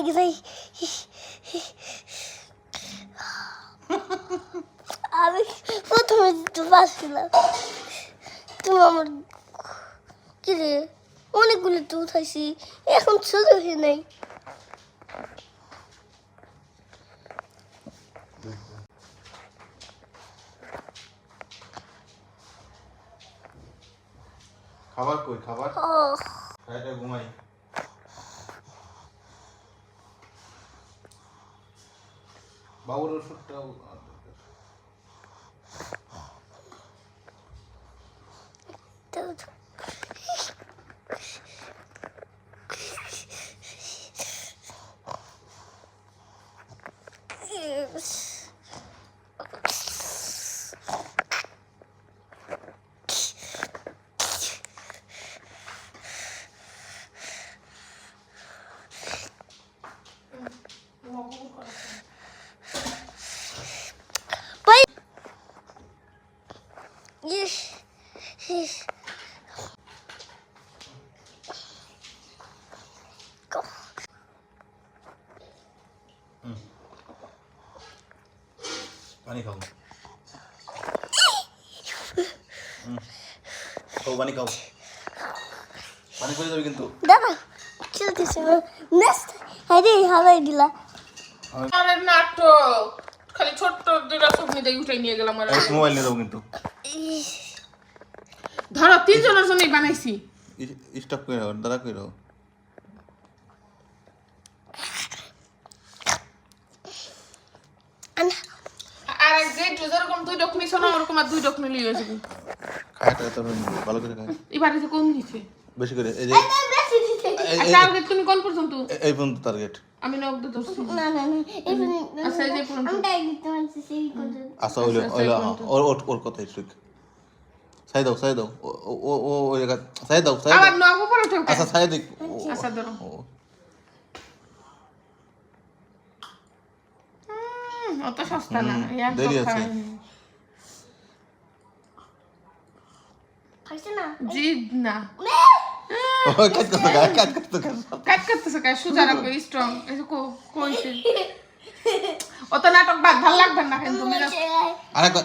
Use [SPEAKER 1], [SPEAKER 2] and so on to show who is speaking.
[SPEAKER 1] গেলাই আমি প্রথমে দিতে পারছিলাম তুমি আমার কি রে অনেকগুলো তো উঠাইছি এখন ছোট হয়ে নাই
[SPEAKER 2] খাবার কই খাবার
[SPEAKER 1] ও
[SPEAKER 2] খাইটা ঘুমাই বাবুর ওষুধটাও পানি খাও খাও পানি খাও পানি করে যাবে কিন্তু
[SPEAKER 1] দাদা চলতেছে নেক্সট হাইরে হালাই দিলা
[SPEAKER 3] আরে নাটক খালি ছোট্ট দুটা সবজি দিয়ে উঠাই নিয়ে গেলাম আর
[SPEAKER 2] মোবাইল নিয়ে যাবো কিন্তু
[SPEAKER 3] ধরো তিনজনের জন্যই বানাইছি
[SPEAKER 2] স্টপ করে রাখো দাঁড়া করে রাখো
[SPEAKER 3] আর এক যে যেরকম দুই ডক নিছো না ওরকম আর দুই ডক নিলেই হয়ে যাবে
[SPEAKER 2] খাইটা তো ভালো করে খাই
[SPEAKER 3] এবারে যে কম দিছে
[SPEAKER 2] বেশি করে এই যে
[SPEAKER 3] আর টার্গেট তুমি কোন পর্যন্ত
[SPEAKER 2] এই পর্যন্ত টার্গেট
[SPEAKER 3] আমি নগদ ধরছি
[SPEAKER 1] না না না
[SPEAKER 3] আচ্ছা এই যে পর্যন্ত
[SPEAKER 1] আমি তাই দিতে পারছি সেই কথা
[SPEAKER 2] আচ্ছা ওইলো ওইলো ওর কথাই ঠিক সাই দাও ও ওই জায়গা সাই দাও
[SPEAKER 3] আবার নগদ পরে উঠো
[SPEAKER 2] আচ্ছা সাই দিক
[SPEAKER 3] আচ্ছা ধরো অত সস্তা না
[SPEAKER 2] দেরি আছে
[SPEAKER 1] খাইছে না
[SPEAKER 3] জিদ না
[SPEAKER 2] কাট
[SPEAKER 3] করতেছে কাজ সুজা রাখো স্ট্রং এই যে কইছে অত নাটক বাদ ভাল লাগবে না কিন্তু
[SPEAKER 2] আরেক